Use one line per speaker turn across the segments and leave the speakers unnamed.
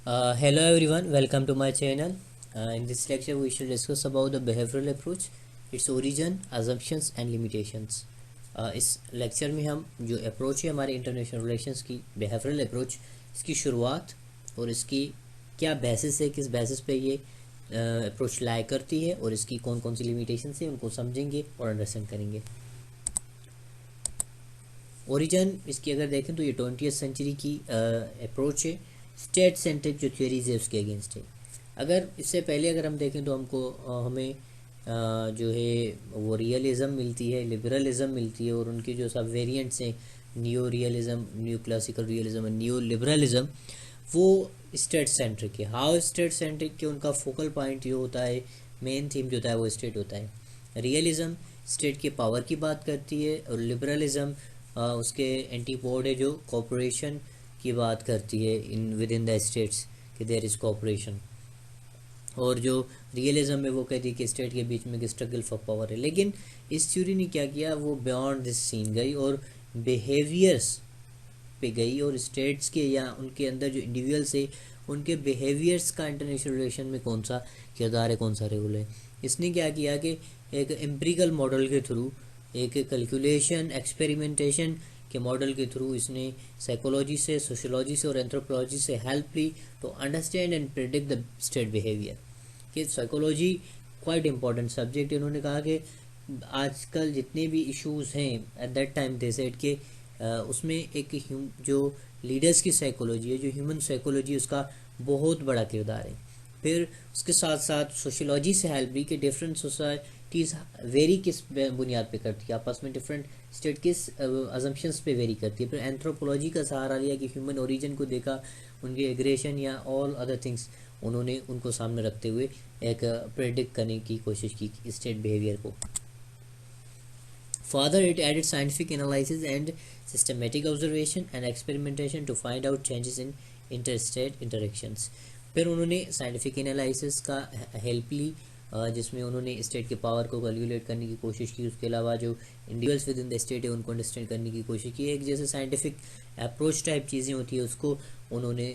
Hello everyone, welcome to my channel. In this lecture, we shall discuss about the behavioral approach, its origin, assumptions and limitations. इस lecture में हम जो approach है हमारे international relations की behavioural approach, इसकी शुरुआत और इसकी क्या बेसिस है, किस बेसिस पे ये अप्रोच लाया करती है और इसकी कौन कौन सी लिमिटेशंस है उनको समझेंगे और अंडरस्टैंड करेंगे। ओरिजिन इसकी अगर देखें तो ये 20वीं सेंचुरी की अप्रोच है, स्टेट सेंट्रिक जो थ्योरीज है उसके अगेंस्ट है। अगर इससे पहले अगर हम देखें तो हमको हमें जो है वो रियलिज़म मिलती है, लिबरलिज़म मिलती है और उनके जो सब वेरिएंट्स हैं, new realism, new classical realism और न्यू लिबरलिज़म, वो स्टेट सेंट्रिक है। हाउ स्टेट सेंट्रिक के उनका फोकल पॉइंट ये होता है, मेन थीम जो होता है वो स्टेट होता है। रियलिज़म स्टेट के पावर की बात करती है और लिबरलिज़म उसके एंटीपोड है जो कॉपरेशन की बात करती है in with in the states कि देयर इज़ कॉपरेशन। और जो रियलिज्म है वो कहती है कि स्टेट के बीच में कि स्ट्रगल फॉर पावर है। लेकिन इस थ्योरी ने क्या किया, वो बियॉन्ड दिस सीन गई और बिहेवियर्स पे गई और स्टेट्स के या उनके अंदर जो इंडिविजुअल्स है उनके बिहेवियर्स का इंटरनेशनल रिलेशन में कौन सा किरदार है, कौन सा रोल है। इसने क्या किया कि एक एम्पिरिकल मॉडल के थ्रू, एक कैलकुलेशन एक्सपेरिमेंटेशन के मॉडल के थ्रू इसने साइकोलॉजी से, सोशियोलॉजी से और एंथ्रोपोलॉजी से हेल्प ली to understand and predict the state behaviour. कि साइकोलॉजी क्वाइट इंपॉर्टेंट सब्जेक्ट है। उन्होंने कहा कि आजकल जितने भी इश्यूज़ हैं at that time they said के उसमें एक जो लीडर्स की साइकोलॉजी है, जो ह्यूमन साइकोलॉजी है, उसका बहुत बड़ा किरदार है। फिर उसके साथ साथ सोशियोलॉजी से हेल्प भी कि डिफरेंट सोसाइटीज़ वेरी किस बुनियाद पे करती है, आपस में डिफरेंट स्टेट किस अजम्पशंस पे वेरी करती है। फिर एंथ्रोपोलॉजी का सहारा लिया कि ह्यूमन ओरिजिन को देखा, उनके एग्रेशन या ऑल अदर थिंग्स उन्होंने उनको सामने रखते हुए एक प्रेडिक्ट करने की कोशिश की स्टेट बिहेवियर को। Further, it added scientific analysis and systematic observation and experimentation to find out changes in interstate interactions. फिर उन्होंने साइंटिफिक एनालिसिस का हेल्प ली जिसमें उन्होंने स्टेट के पावर को कैलकुलेट करने की कोशिश की। उसके अलावा जो individuals with in the state है उनको अंडरस्टैंड करने की कोशिश की। एक जैसे साइंटिफिक अप्रोच टाइप चीज़ें होती है उसको उन्होंने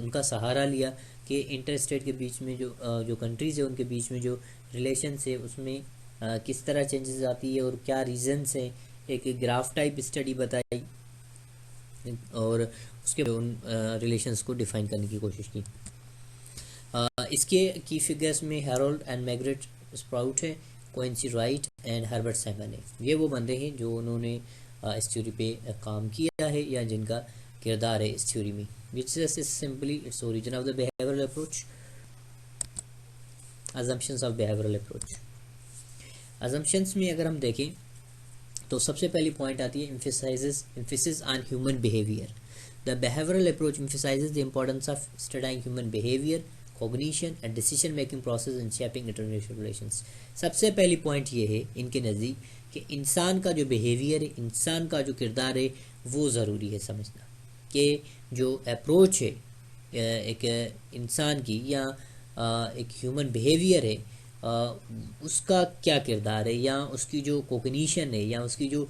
उनका सहारा लिया कि इंटर स्टेट के बीच में जो कंट्रीज़ है उनके बीच में जो रिलेशंस है उसमें किस तरह चेंजेस आती है और क्या रीजंस हैं। एक ग्राफ टाइप स्टडी बताई और उसके उन रिलेशंस को डिफाइन करने की कोशिश की। इसके की फिगर्स में हैरोल्ड एंड मैग्रेट स्प्राउट है, Quincy Wright and Herbert Simon है। ये वो बंदे हैं जो उन्होंने इस थ्योरी पे काम किया है या जिनका किरदार है इस थ्योरी में। Which is simply its origin of the behavioural approach, assumptions of behavioural approach. Assumptions में अगर हम देखें तो सबसे पहली पॉइंट आती है emphasis on human behavior. The behavioral approach emphasizes the importance of studying human behavior, cognition and decision making process in shaping international relations. सबसे पहली पॉइंट ये है इनके नज़दीक कि इंसान का जो बिहेवियर है, इंसान का जो किरदार है वो ज़रूरी है समझना। कि जो अप्रोच है एक इंसान की या एक ह्यूमन बिहेवियर है उसका क्या किरदार है या उसकी जो कोग्निशन है या उसकी जो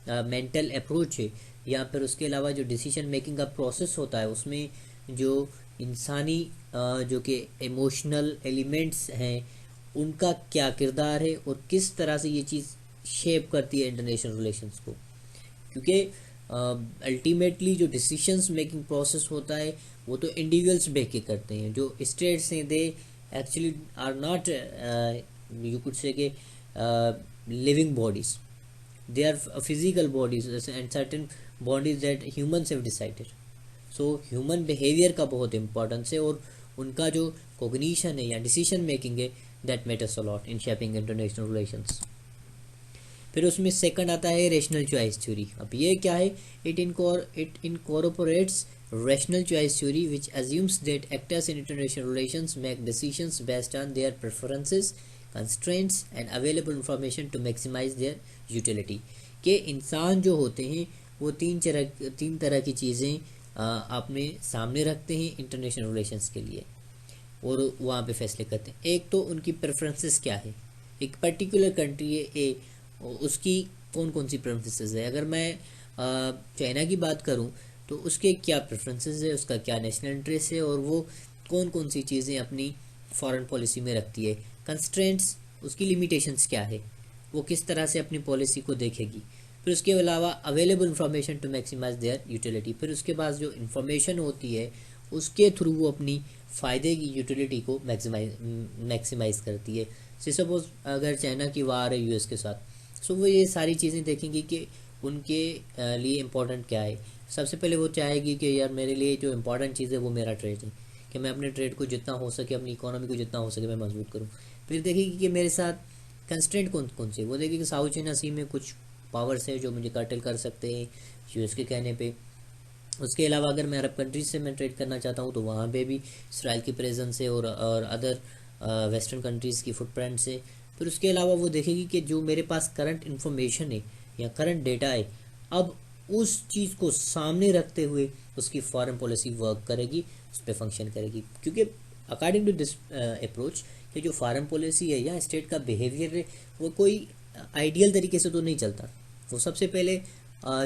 मेंटल अप्रोच है या फिर उसके अलावा जो डिसीजन मेकिंग का प्रोसेस होता है उसमें जो इंसानी जो कि इमोशनल एलिमेंट्स हैं उनका क्या किरदार है और किस तरह से ये चीज़ शेप करती है इंटरनेशनल रिलेशंस को। क्योंकि अल्टीमेटली जो डिसीजंस मेकिंग प्रोसेस होता है वो तो इंडिविजुअल्स बेक के करते हैं। जो स्टेट्स हैं दे actually are not you could say कि living bodies, they are physical bodies and certain bodies that humans have decided. So human behavior का बहुत इम्पोर्टेंस है और उनका जो cognition है या decision making है that matters a lot in shaping international relations. फिर उसमें सेकंड आता है रेशनल चॉइस थ्योरी। अब ये क्या है, it incorporates rational choice theory which assumes that actors in international relations make decisions based on their preferences, constraints and available information to maximize their utility. कि इंसान जो होते हैं वो तीन तरह की चीज़ें अपने सामने रखते हैं इंटरनेशनल रिलेशंस के लिए और वहाँ पे फैसले करते हैं। एक तो उनकी प्रेफरेंसेस क्या है, एक पर्टिकुलर कंट्री है ए, उसकी कौन कौन सी प्रेफरेंसेस है। अगर मैं चाइना की बात करूँ तो उसके क्या प्रेफरेंसेस है, उसका क्या नेशनल इंटरेस्ट है, और वो कौन कौन सी चीज़ें अपनी फॉरेन पॉलिसी में रखती है, कंस्ट्रेंट्स, उसकी लिमिटेशंस क्या है, वो किस तरह से अपनी पॉलिसी को देखेगी। फिर उसके अलावा available information to maximise their utility, फिर उसके बाद जो इन्फॉर्मेशन होती है उसके थ्रू वो अपनी फ़ायदे की यूटिलिटी को मैक्सिमाइज करती है। से सपोज अगर चाइना की वार है यूएस के साथ, सो वो ये सारी चीज़ें देखेंगी कि उनके लिए इम्पोर्टेंट क्या है। सबसे पहले वो चाहेगी कि यार मेरे लिए जो इम्पोर्टेंट चीज़ है वो मेरा ट्रेड है, कि मैं अपने ट्रेड को जितना हो सके, अपनी इकोनॉमी को जितना हो सके मैं मजबूत करूँ। फिर देखेगी कि मेरे साथ कंस्ट्रेंट कौन कौन से, वो देखेगी कि साउथ चाइना सी में कुछ पावर्स है जो मुझे कर्टेल कर सकते हैं यूएस के कहने पे। उसके अलावा अगर मैं अरब कंट्रीज से मैं ट्रेड करना चाहता हूँ तो वहाँ पे भी इसराइल की प्रेजेंस है और अदर वेस्टर्न कंट्रीज़ की फुटप्रिंट से। फिर उसके अलावा वो देखेगी कि जो मेरे पास करंट इन्फॉर्मेशन है या करंट डेटा है, अब उस चीज़ को सामने रखते हुए उसकी फॉरेन पॉलिसी वर्क करेगी, उस पर फंक्शन करेगी। क्योंकि अकॉर्डिंग टू दिस अप्रोच कि जो फॉरेन पॉलिसी है या स्टेट का बिहेवियर है वो कोई आइडियल तरीके से तो नहीं चलता। वो सबसे पहले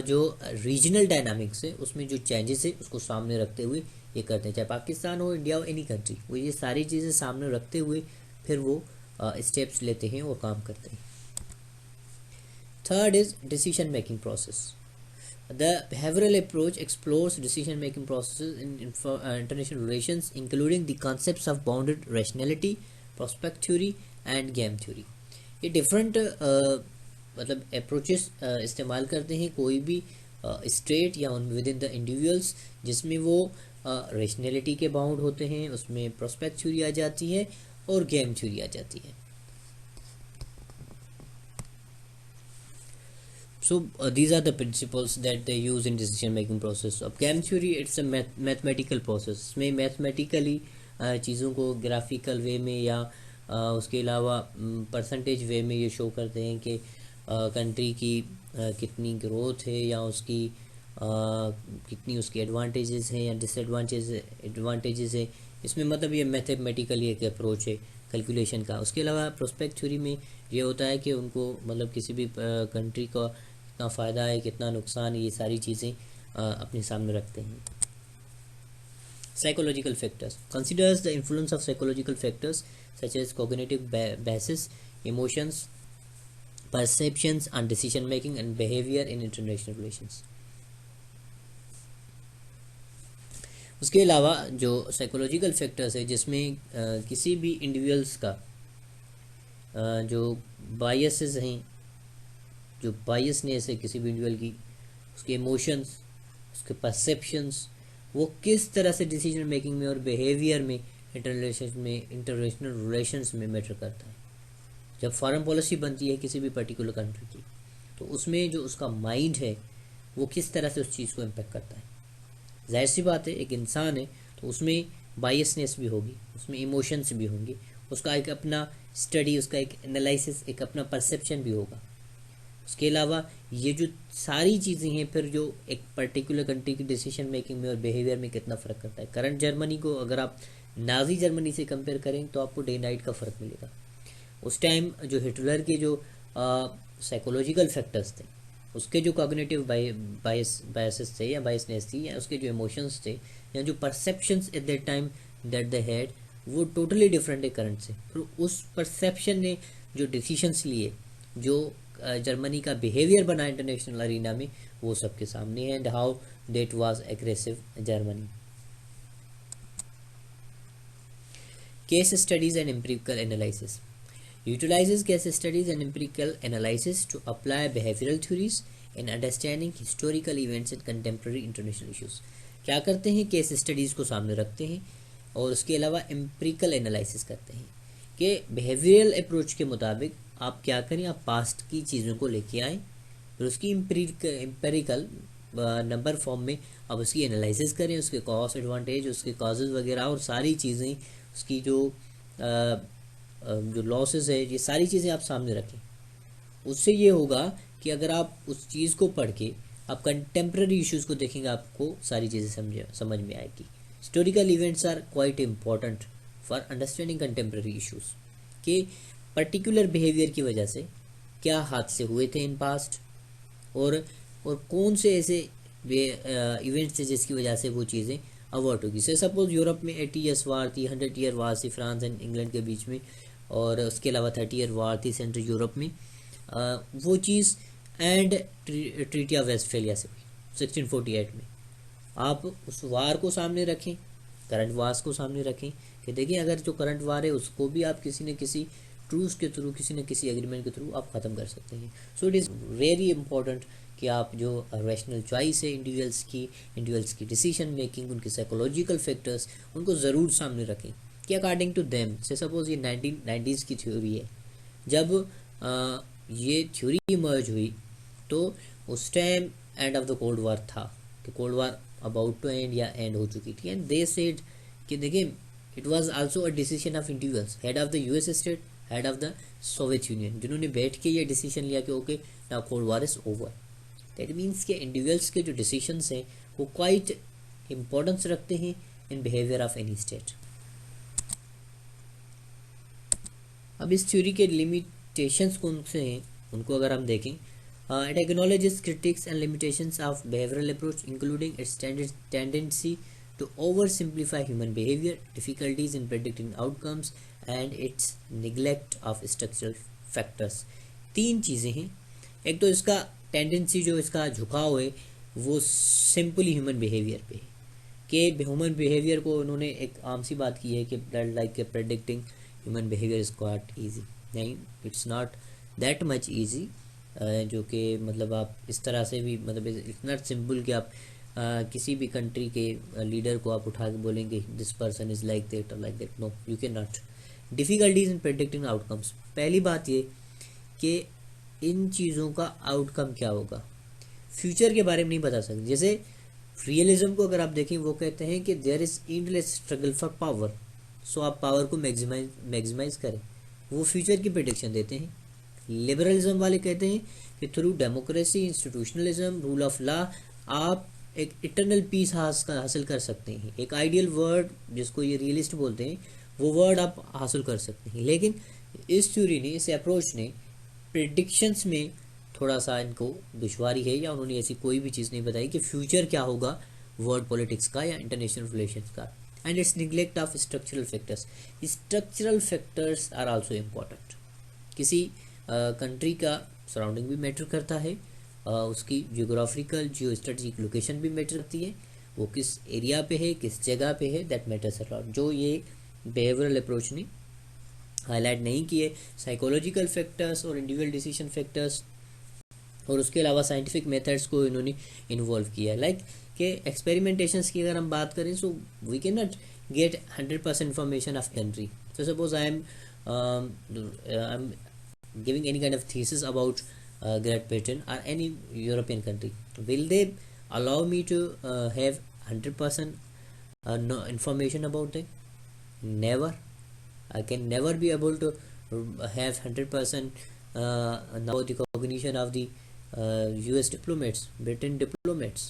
जो रीजनल डायनामिक्स है उसमें जो चेंजेस है उसको सामने रखते हुए ये करते हैं, चाहे पाकिस्तान हो, इंडिया हो, एनी कंट्री, वो ये सारी चीज़ें सामने रखते हुए फिर वो स्टेप्स लेते हैं और काम करते हैं। Third is decision making process. The behavioral approach explores decision-making processes in international relations, including the concepts of bounded rationality, prospect theory, and game theory. ये डिफरेंट मतलब अप्रोचेस इस्तेमाल करते हैं कोई भी स्टेट या विद इन द इंडिविजुअल्स, जिसमें वो रेशनैलिटी के बाउंड होते हैं, उसमें प्रोस्पेक्ट थ्योरी आ जाती है और गेम थ्योरी आ जाती है। So these are the principles that they use in decision making process. अब game theory it's a mathematical process, इसमें मैथमेटिकली चीज़ों को ग्राफिकल वे में या उसके अलावा परसेंटेज वे में ये शो करते हैं कि कंट्री की कितनी ग्रोथ है या उसकी कितनी उसकी एडवांटेजेस हैं या एडवांटेजेस है। इसमें मतलब ये मैथमेटिकली एक अप्रोच है कैलकुलेशन का। उसके अलावा प्रोस्पेक्ट थ्योरी में ये होता है कि उनको मतलब किसी भी कंट्री का कितना फ़ायदा है, कितना नुकसान है, ये सारी चीज़ें अपने सामने रखते हैं। Psychological factors considers the influence of psychological factors such as cognitive biases, emotions, perceptions on decision making and behavior in international relations. उसके अलावा जो साइकोलॉजिकल फैक्टर्स है जिसमें किसी भी इंडिविजुअल्स का जो बायसेस हैं, जो बायसनेस है किसी भी इंडिविजुअल की, उसके इमोशंस, उसके परसेप्शंस, वो किस तरह से डिसीजन मेकिंग में और बिहेवियर में इंटरनेशनल रिलेशंस में मैटर करता है। जब फॉरेन पॉलिसी बनती है किसी भी पर्टिकुलर कंट्री की, तो उसमें जो उसका माइंड है वो किस तरह से उस चीज़ को इम्पेक्ट करता है। जाहिर सी बात है, एक इंसान है तो उसमें बायसनेस भी होगी, उसमें इमोशंस भी होंगे, उसका एक अपना स्टडी, उसका एक एनालिसिस, एक अपना परसेप्शन भी होगा। उसके अलावा ये जो सारी चीज़ें हैं फिर जो एक पर्टिकुलर कंट्री की डिसीजन मेकिंग में और बिहेवियर में कितना फ़र्क करता है। करंट जर्मनी को अगर आप नाजी जर्मनी से कंपेयर करें तो आपको डे नाइट का फ़र्क मिलेगा। उस टाइम जो हिटलर के जो साइकोलॉजिकल फैक्टर्स थे, उसके जो कॉग्निटिव बायसेस थे या बायसनेस थी, या उसके जो इमोशंस थे या जो perceptions eight that time that they had, वो टोटली डिफरेंट है करंट से। फिर उस परसेप्शन ने जो डिसीजंस लिए, जो जर्मनी का बिहेवियर बना इंटरनेशनल अरीना में, वो सबके सामने है, and how that was aggressive Germany. Case studies and empirical analysis utilizes case studies and empirical analysis to apply behavioral theories in understanding historical events and contemporary international issues. क्या करते हैं, case studies को सामने रखते हैं और उसके अलावा एम्पिरिकल एनालिसिस करते हैं कि बिहेवियरल अप्रोच के मुताबिक आप क्या करें, आप पास्ट की चीज़ों को लेके आएँ, फिर उसकी एम्पेरिकल नंबर फॉर्म में आप उसकी एनालिसिस करें, उसके कॉस्ट एडवांटेज, उसके कॉजेज़ वगैरह और सारी चीज़ें, उसकी जो लॉसेस है, ये सारी चीज़ें आप सामने रखें। उससे ये होगा कि अगर आप उस चीज़ को पढ़ के आप कंटेम्प्रेरी इश्यूज़ को देखेंगे, आपको सारी चीज़ें समझ में आएगी। Historical events are quite important for understanding contemporary issues कि पर्टिकुलर बिहेवियर की वजह से क्या हादसे हुए थे इन पास्ट, और कौन से ऐसे इवेंट्स थे जिसकी वजह से वो चीज़ें अवॉर्ड होगी। से सपोज यूरोप में 80 ईयर्स वार थी, 100 ईयर वार थी फ्रांस एंड इंग्लैंड के बीच में, और उसके अलावा 30 ईयर वार थी सेंट्रल यूरोप में। वो चीज़ एंड ट्रीटी ऑफ वेस्टफेलिया से हुई 1648 में। आप उस वार को सामने रखें, करंट वार्स को सामने रखें कि देखिए अगर जो करंट वार है उसको भी आप किसी न किसी ट्रूस के थ्रू, किसी न किसी एग्रीमेंट के थ्रू आप ख़त्म कर सकते हैं। So it is very important कि आप जो रैशनल चॉइस है इंडिविजुअल्स की डिसीजन मेकिंग, उनके साइकोलॉजिकल फैक्टर्स, उनको ज़रूर सामने रखें कि अकॉर्डिंग टू देम। से सपोज ये 1990s की थ्योरी है, जब ये थ्योरी इमर्ज हुई तो उस time end of the cold war था, कि cold war about to end या एंड हो चुकी थी। एंड दे सेड कि देखिए it was also a decision of individuals, head of the US state, head of the Soviet Union, जिन्होंने बैठ के ये डिसीजन लिया कि okay now cold war is over. That means के इंडिविजुअल्स के जो डिसीजंस हैं वो क्वाइट इम्पोर्टेंस रखते हैं in behaviour of any state. अब इस थ्योरी के लिमिटेशंस कौन से हैं उनको अगर हम देखें, it acknowledges critics and limitations of behavioral approach, including its tendency to oversimplify human behavior, difficulties in predicting outcomes, and its neglect of structural factors। तीन चीज़ें हैं। एक तो इसका टेंडेंसी, जो इसका झुकाव है वो सिंपली ह्यूमन बिहेवियर पे है, कि ह्यूमन बिहेवियर को उन्होंने एक आम सी बात की है कि like predicting human behaviour is quite easy. नहीं, it's not that much easy, जो कि मतलब आप इस तरह से भी मतलब इट्स नॉट सिंपल कि आप किसी भी कंट्री के लीडर को आप उठा के बोलेंगे this person is like that और like that. No, you can not. Difficulties in predicting outcomes, पहली बात ये कि इन चीज़ों का आउटकम क्या होगा, फ्यूचर के बारे में नहीं बता सकते। जैसे रियलिज्म को अगर आप देखें, वो कहते हैं कि there is endless struggle for power, so आप पावर को मैक्सिमाइज करें, वो फ्यूचर की प्रेडिक्शन देते हैं। लिबरलिज्म वाले कहते हैं कि through democracy, institutionalism, rule of law आप एक इटर्नल पीस हासिल कर सकते हैं। एक आइडियल वर्ड जिसको ये रियलिस्ट बोलते हैं वो वर्ड आप हासिल कर सकते हैं। लेकिन इस थ्योरी ने, इस अप्रोच ने प्रेडिक्शंस में थोड़ा सा इनको दुश्वारी है, या उन्होंने ऐसी कोई भी चीज़ नहीं बताई कि फ्यूचर क्या होगा वर्ल्ड पॉलिटिक्स का या इंटरनेशनल रिलेशंस का। And its neglect of structural factors. Structural factors are also important. किसी कंट्री का सराउंडिंग भी मैटर करता है, उसकी जियोग्राफिकल जियो स्ट्रेटेजिक लोकेशन भी मैटर करती है, वो किस एरिया पे है, किस जगह पे है, दैट मैटर्स अ लॉट, जो ये बिहेवियरल अप्रोच ने हाईलाइट नहीं किए। साइकोलॉजिकल फैक्टर्स और इंडिविजुअल डिसीजन फैक्टर्स और उसके अलावा साइंटिफिक मेथड्स को इन्होंने इन्वॉल्व किया। लाइक के एक्सपेरिमेंटेशंस की अगर हम बात करें, so we can not get 100% information of country. So suppose I am giving any kind of thesis about Great Britain or any European country, will they allow me to have 100% no information about them? Never. I can never be able to have 100% know the cognition of the US diplomats, Britain diplomats.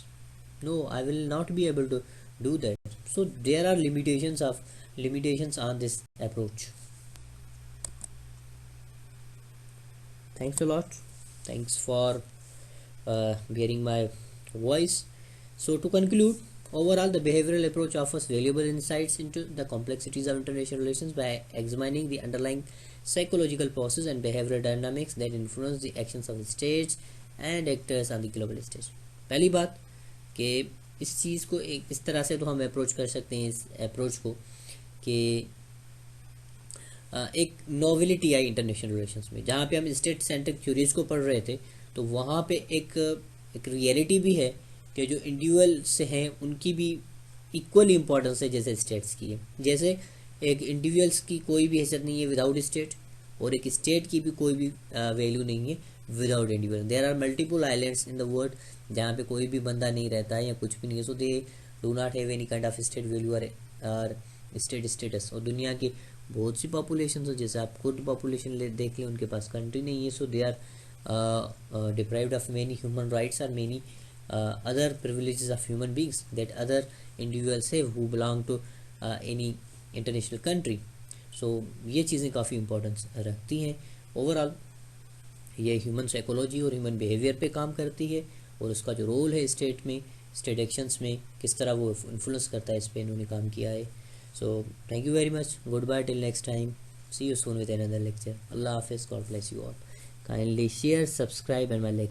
No, I will not be able to do that. So there are limitations on this approach. Thanks a lot. Thanks for hearing my voice. So to conclude, overall the behavioral approach offers valuable insights into the complexities of international relations by examining the underlying psychological processes and behavioral dynamics that influence the actions of the states and actors on the global stage. पहली बात कि इस चीज़ को एक इस तरह से तो हम अप्रोच कर सकते हैं, इस अप्रोच को कि एक नॉवेलिटी आई इंटरनेशनल रिलेशंस में। जहाँ पे हम स्टेट सेंट्रिक थ्योरीज को पढ़ रहे थे तो वहाँ पे एक रियलिटी भी है कि जो इंडिविजुअल से हैं उनकी भी इक्वली इम्पोर्टेंस है जैसे स्टेट्स की है। जैसे एक इंडिविजुअल्स की कोई भी हैसियत नहीं है विदाउट स्टेट, और एक स्टेट की भी कोई भी वैल्यू नहीं है without individual. There are multiple islands in the world जहाँ पे कोई भी बंदा नहीं रहता है या कुछ भी नहीं है, so they do not have any kind of state value और स्टेट स्टेटस। और दुनिया की बहुत सी पॉपुलेशन हो, जैसे आप खुद पॉपुलेशन देख लें, उनके पास कंट्री नहीं है, so they are deprived of many human rights और many other privileges of human beings that other individuals have who belong to any international country. So ये चीज़ें काफ़ी इम्पोर्टेंस रखती हैं। ओवरऑल ये ह्यूमन साइकोलॉजी और ह्यूमन बिहेवियर पे काम करती है, और उसका जो रोल है स्टेट में स्टेट एक्शंस में किस तरह वो इन्फ्लुएंस करता है, इस पर इन्होंने काम किया है. So thank you very much. Goodbye till next time. See you soon with another lecture. Allah Hafiz. God bless you all. Kindly share, subscribe and my lecture.